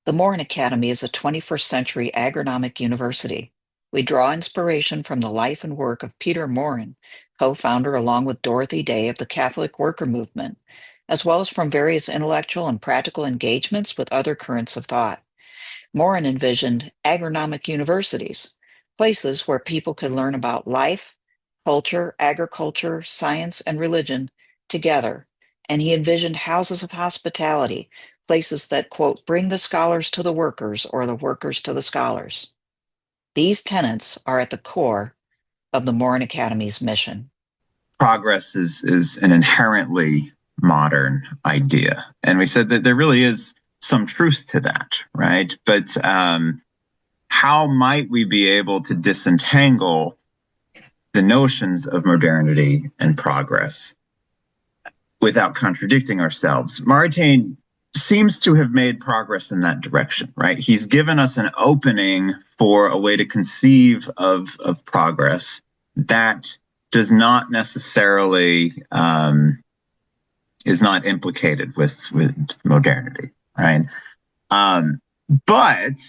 The Maurin Academy is a 21st century agronomic university. We draw inspiration from the life and work of Peter Maurin, co-founder along with Dorothy Day of the Catholic Worker Movement, as well as from various intellectual and practical engagements with other currents of thought. Maurin envisioned agronomic universities, places where people could learn about life, culture, agriculture, science, and religion together. And he envisioned houses of hospitality, places that, quote, bring the scholars to the workers or the workers to the scholars. These tenets are at the core of the Maurin Academy's mission. Progress is an inherently modern idea. And we said that there really is some truth to that, right? But how might we be able to disentangle the notions of modernity and progress without contradicting ourselves? Maritain seems to have made progress in that direction, right? He's given us an opening for a way to conceive of progress that does not necessarily is not implicated with modernity, right? But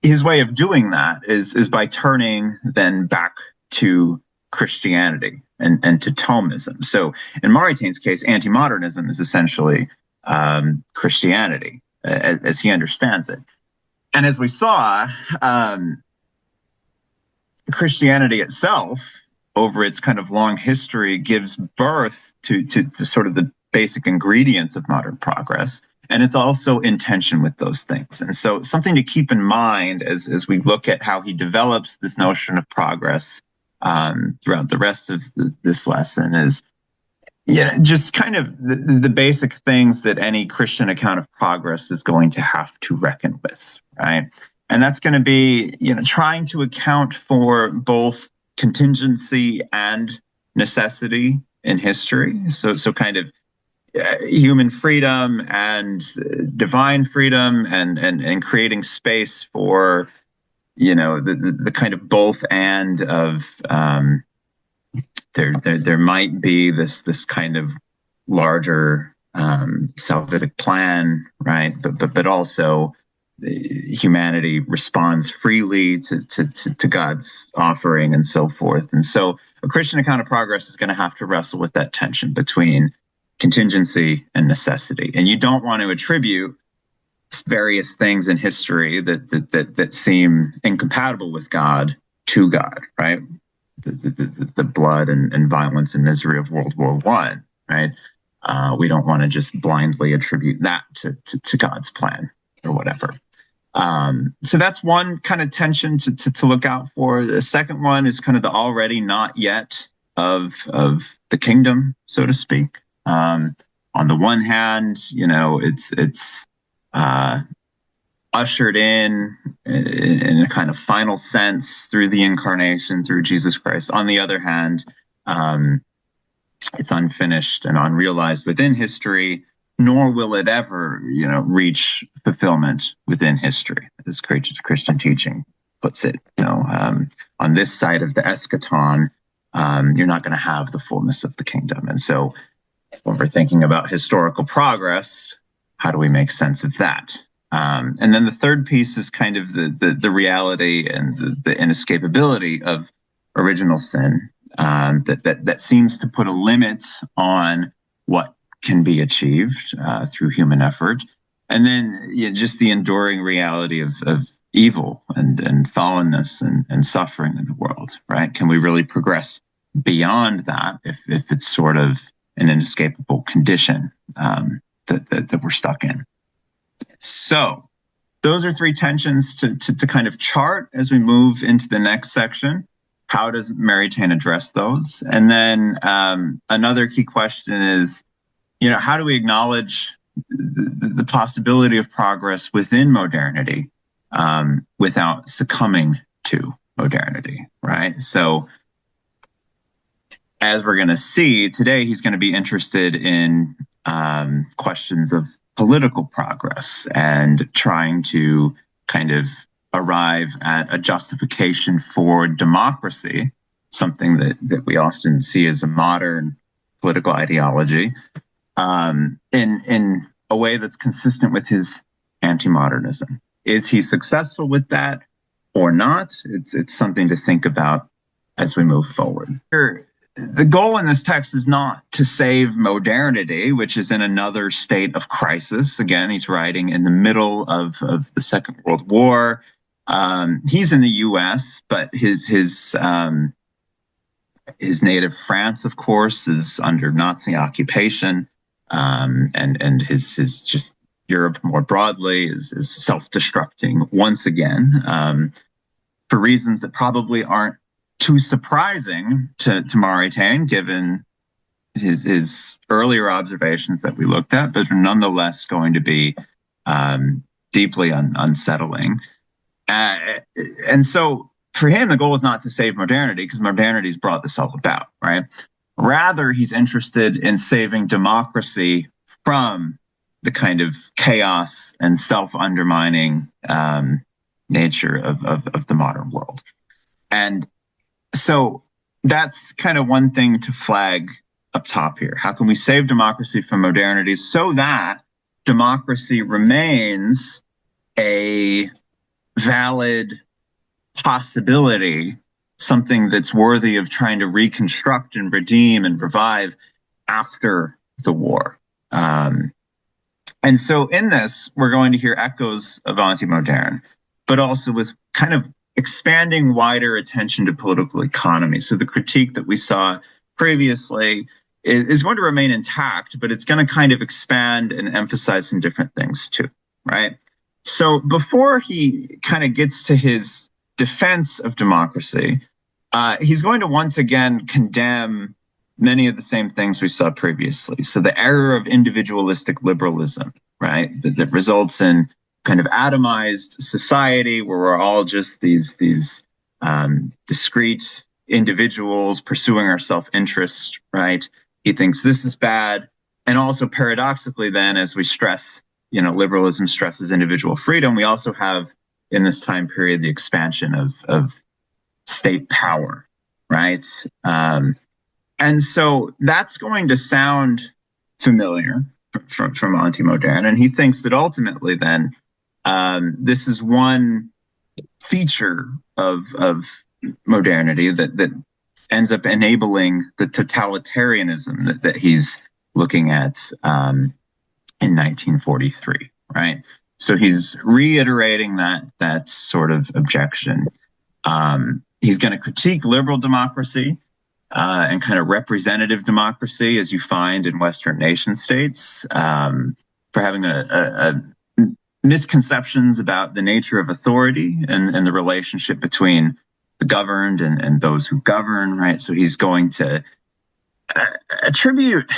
his way of doing that is by turning then back to Christianity and to Thomism. So in Maritain's case, anti-modernism is essentially Christianity as he understands it. And as we saw, Christianity itself, over its kind of long history, gives birth to sort of the basic ingredients of modern progress. And it's also in tension with those things. And so something to keep in mind as we look at how he develops this notion of progress throughout the rest of this lesson is, just kind of the basic things that any Christian account of progress is going to have to reckon with, right? And that's going to be, trying to account for both contingency and necessity in history. So kind of human freedom and divine freedom and creating space for, the kind of both and of there might be this kind of larger salvific plan, right? But also humanity responds freely to God's offering and so forth. And so a Christian account of progress is going to have to wrestle with that tension between contingency and necessity. And you don't want to attribute various things in history that seem incompatible with God to God, right? The blood and violence and misery of World War I, right? We don't want to just blindly attribute that to God's plan or whatever. So that's one kind of tension to look out for. The second one is kind of the already not yet of the kingdom, so to speak. On the one hand, it's ushered in a kind of final sense through the incarnation, through Jesus Christ. On the other hand, it's unfinished and unrealized within history, nor will it ever, reach fulfillment within history, as Christian teaching puts it. On this side of the eschaton, you're not going to have the fullness of the kingdom. And so when we're thinking about historical progress, how do we make sense of that? And then the third piece is kind of the reality and the inescapability of original sin, that seems to put a limit on what can be achieved through human effort. And then just the enduring reality of evil and fallenness and suffering in the world, right? Can we really progress beyond that if it's sort of an inescapable condition that we're stuck in? So those are three tensions to kind of chart as we move into the next section. How does Maritain address those? And then another key question is, how do we acknowledge the possibility of progress within modernity without succumbing to modernity, right? So as we're going to see today, he's going to be interested in questions of political progress and trying to kind of arrive at a justification for democracy, something that we often see as a modern political ideology, in a way that's consistent with his anti-modernism. Is he successful with that or not? It's something to think about as we move forward. The goal in this text is not to save modernity, which is in another state of crisis. Again, he's writing in the middle of the Second World War. He's in the U.S., but his native France, of course, is under Nazi occupation, and his just Europe more broadly is self-destructing once again, for reasons that probably aren't too surprising to Maritain, given his earlier observations that we looked at, but are nonetheless going to be deeply unsettling. And so for him, the goal is not to save modernity, because modernity's brought this all about, right? Rather, he's interested in saving democracy from the kind of chaos and self-undermining nature of the modern world. And so that's kind of one thing to flag up top here. How can we save democracy from modernity so that democracy remains a valid possibility, something that's worthy of trying to reconstruct and redeem and revive after the war? And so in this, we're going to hear echoes of Antimodern, but also with kind of expanding wider attention to political economy. So the critique that we saw previously is going to remain intact, but it's going to kind of expand and emphasize some different things too, right? So before he kind of gets to his defense of democracy, he's going to once again condemn many of the same things we saw previously. So the error of individualistic liberalism, right, that results in kind of atomized society where we're all just these discrete individuals pursuing our self-interest, right? He thinks this is bad. And also paradoxically then, as we stress, liberalism stresses individual freedom, we also have in this time period the expansion of state power, right? And so that's going to sound familiar from Antimodern. And he thinks that ultimately then this is one feature of modernity that ends up enabling the totalitarianism that he's looking at in 1943, right? So he's reiterating that sort of objection. He's going to critique liberal democracy and kind of representative democracy, as you find in Western nation states, for having a misconceptions about the nature of authority and the relationship between the governed and those who govern, right? So he's going to attribute,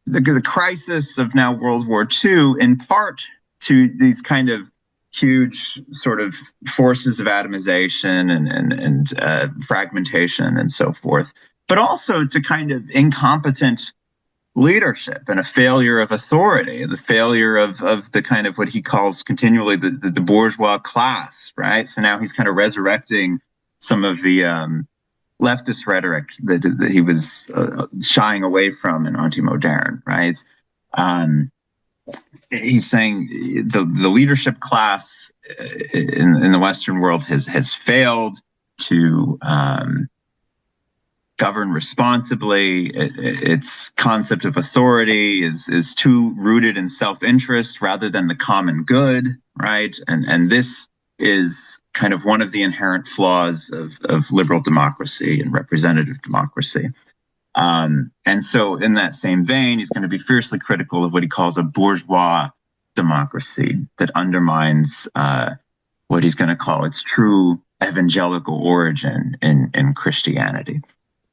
the crisis of now World War II in part to these kind of huge sort of forces of atomization and fragmentation and so forth, but also to kind of incompetent leadership and a failure of authority, the failure of the kind of what he calls continually the bourgeois class, right? So now he's kind of resurrecting some of the leftist rhetoric that he was shying away from in Antimodern, right? He's saying the leadership class in the Western world has failed to govern responsibly. Its concept of authority is too rooted in self-interest rather than the common good, right? And this is kind of one of the inherent flaws of liberal democracy and representative democracy. And so in that same vein, he's going to be fiercely critical of what he calls a bourgeois democracy that undermines what he's going to call its true evangelical origin in Christianity.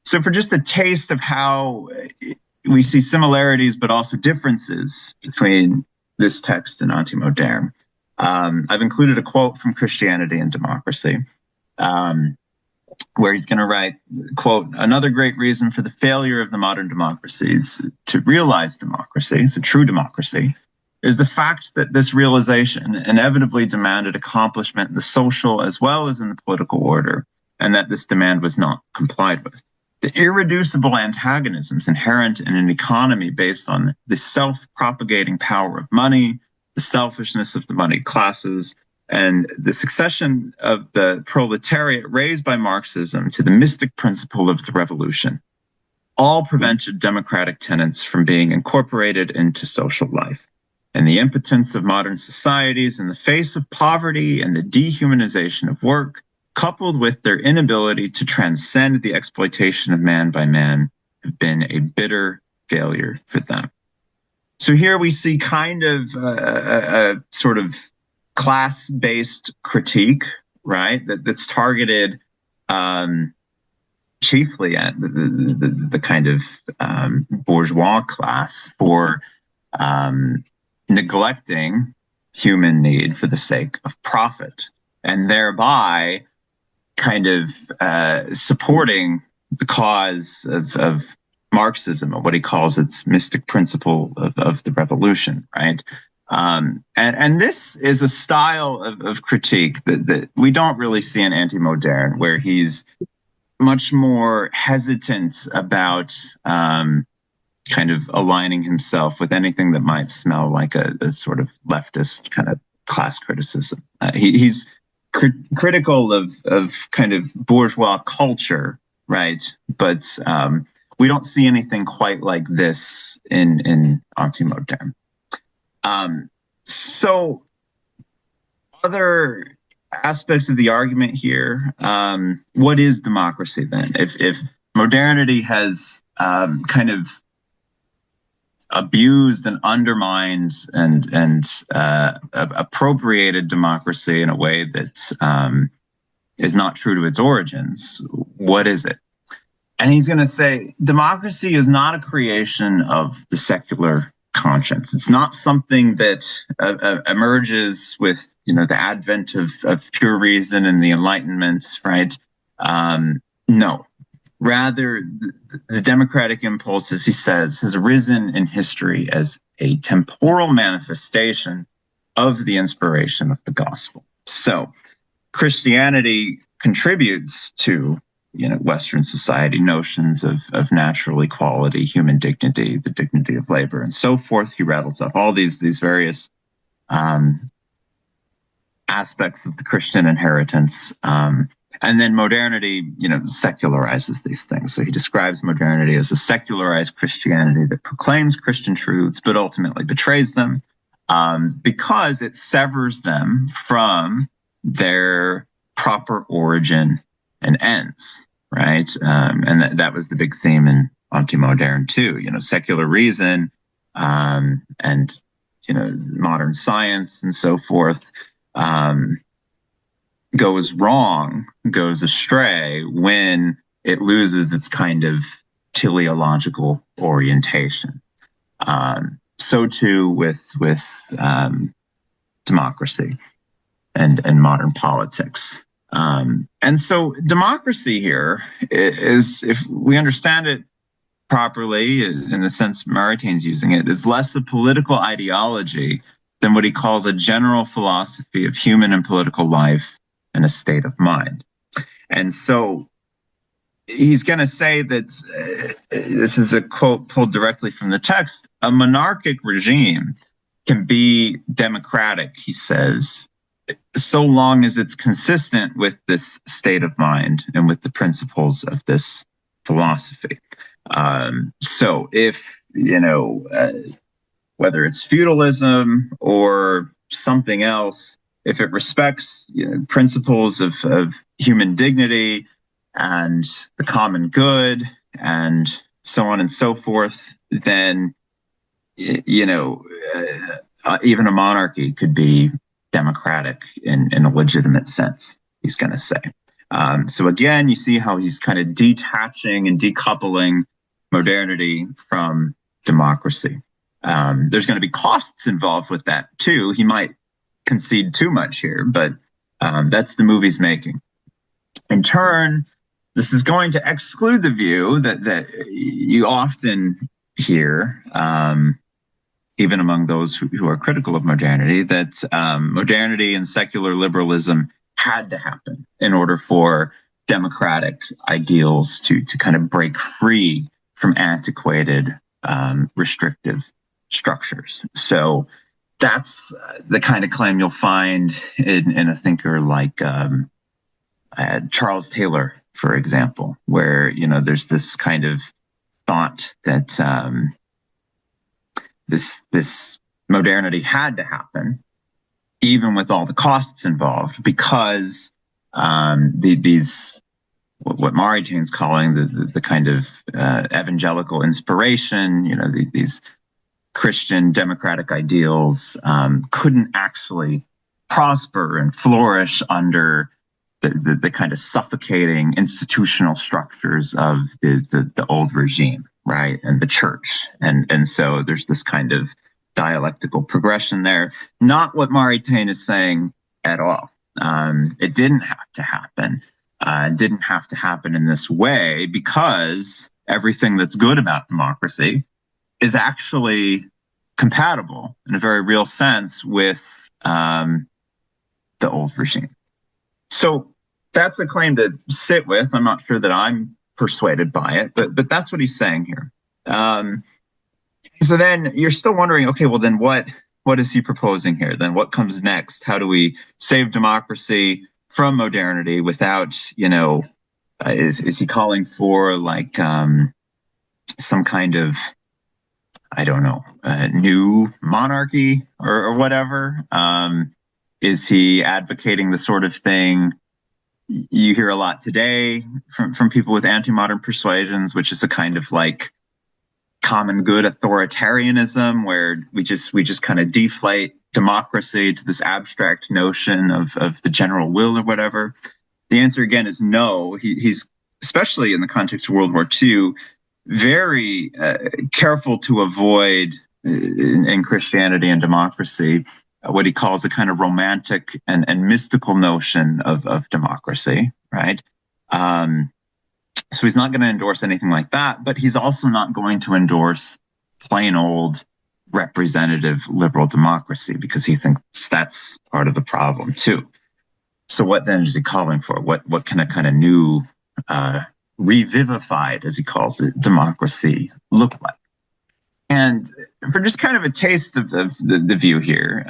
So for just a taste of how we see similarities but also differences between this text and Antimodern, I've included a quote from Christianity and Democracy, where he's going to write, quote, "Another great reason for the failure of the modern democracies to realize democracy, so true democracy, is the fact that this realization inevitably demanded accomplishment in the social as well as in the political order, and that this demand was not complied with. The irreducible antagonisms inherent in an economy based on the self-propagating power of money, the selfishness of the moneyed classes, and the succession of the proletariat raised by Marxism to the mystic principle of the revolution, all prevented democratic tenets from being incorporated into social life. And the impotence of modern societies in the face of poverty and the dehumanization of work, coupled with their inability to transcend the exploitation of man by man, have been a bitter failure for them. So here we see kind of a sort of class-based critique, right, that's targeted chiefly at the kind of bourgeois class for neglecting human need for the sake of profit, and thereby kind of supporting the cause of Marxism, or what he calls its mystic principle of the revolution, right? And this is a style of critique that we don't really see in Antimodern, where he's much more hesitant about kind of aligning himself with anything that might smell like a sort of leftist kind of class criticism. He's critical of kind of bourgeois culture, right? But we don't see anything quite like this in Antimodern. So other aspects of the argument here, what is democracy then? If modernity has kind of abused and undermined and appropriated democracy in a way that is not true to its origins, what is it? And he's going to say democracy is not a creation of the secular conscience. It's not something that emerges with, the advent of pure reason and the Enlightenment, right? No. Rather, the democratic impulse, as he says, has arisen in history as a temporal manifestation of the inspiration of the gospel. So Christianity contributes to Western society notions of natural equality, human dignity, the dignity of labor, and so forth. He rattles up all these various aspects of the Christian inheritance. And then modernity, secularizes these things. So he describes modernity as a secularized Christianity that proclaims Christian truths, but ultimately betrays them because it severs them from their proper origin and ends, right? And that was the big theme in Antimodern too. Secular reason and modern science and so forth goes astray when it loses its kind of teleological orientation. So too with democracy and modern politics. And so democracy here is, if we understand it properly, in the sense Maritain's using it, is less a political ideology than what he calls a general philosophy of human and political life and a state of mind. And so he's going to say that, this is a quote pulled directly from the text, a monarchic regime can be democratic, he says, so long as it's consistent with this state of mind and with the principles of this philosophy. So if, whether it's feudalism or something else, if it respects principles of human dignity and the common good and so on and so forth, then, even a monarchy could be democratic in a legitimate sense, he's going to say. So again, you see how he's kind of detaching and decoupling modernity from democracy. There's going to be costs involved with that too. He might concede too much here, but that's the move he's making. In turn, this is going to exclude the view that you often hear, even among those who are critical of modernity, that modernity and secular liberalism had to happen in order for democratic ideals to kind of break free from antiquated, restrictive structures. So that's the kind of claim you'll find in a thinker like Charles Taylor, for example, where there's this kind of thought that this modernity had to happen, even with all the costs involved, because these what Maritain's calling the kind of evangelical inspiration, these Christian democratic ideals couldn't actually prosper and flourish under the kind of suffocating institutional structures of the old regime, right, and the church, and so there's this kind of dialectical progression there. Not what Maritain is saying at all. It didn't have to happen. It didn't have to happen in this way because everything that's good about democracy is actually compatible in a very real sense with the old regime. So that's a claim to sit with. I'm not sure that I'm persuaded by it, but that's what he's saying here. So then you're still wondering, okay, well then what is he proposing here? Then what comes next? How do we save democracy from modernity without, is he calling for like some kind of, I don't know, new monarchy or whatever? Is he advocating the sort of thing you hear a lot today from people with anti-modern persuasions, which is a kind of like common good authoritarianism, where we just kind of deflate democracy to this abstract notion of the general will or whatever? The answer again is no. He's, especially in the context of World War II, very careful to avoid in Christianity and democracy what he calls a kind of romantic and mystical notion of democracy, right? So he's not going to endorse anything like that, but he's also not going to endorse plain old representative liberal democracy because he thinks that's part of the problem too. So what then is he calling for? What can a kind of new, revivified, as he calls it, democracy look like? And for just kind of a taste of the view here,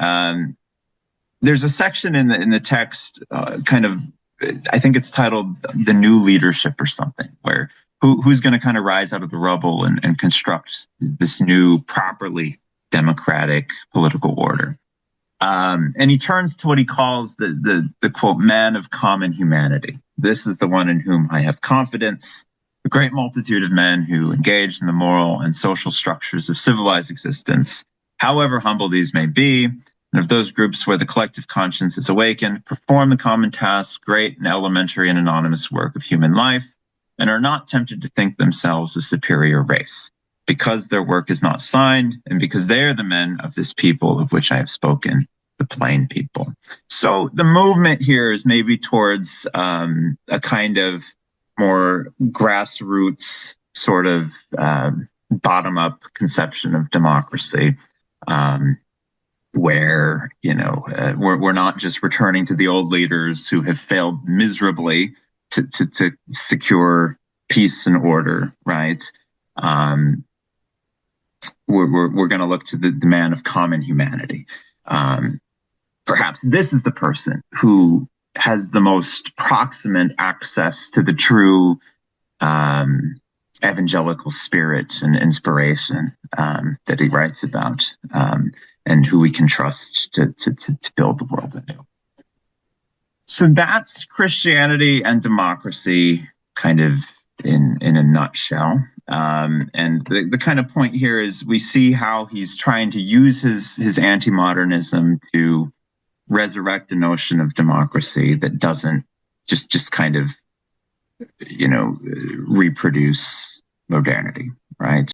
there's a section in the text, kind of, I think it's titled "The New Leadership" or something, where who's going to kind of rise out of the rubble and construct this new, properly democratic political order. And he turns to what he calls the quote, man of common humanity. This is the one in whom I have confidence, a great multitude of men who engage in the moral and social structures of civilized existence, however humble these may be, and of those groups where the collective conscience is awakened, perform the common tasks, great and elementary and anonymous work of human life, and are not tempted to think themselves a superior race, because their work is not signed, and because they are the men of this people of which I have spoken, the plain people. So the movement here is maybe towards a kind of more grassroots sort of bottom-up conception of democracy, where we're not just returning to the old leaders who have failed miserably to secure peace and order, right? We're going to look to the man of common humanity. Perhaps this is the person who has the most proximate access to the true evangelical spirit and inspiration that he writes about, and who we can trust to build the world anew. So that's Christianity and democracy kind of in a nutshell. And the kind of point here is we see how he's trying to use his anti-modernism to resurrect the notion of democracy that doesn't just kind of, reproduce modernity, right?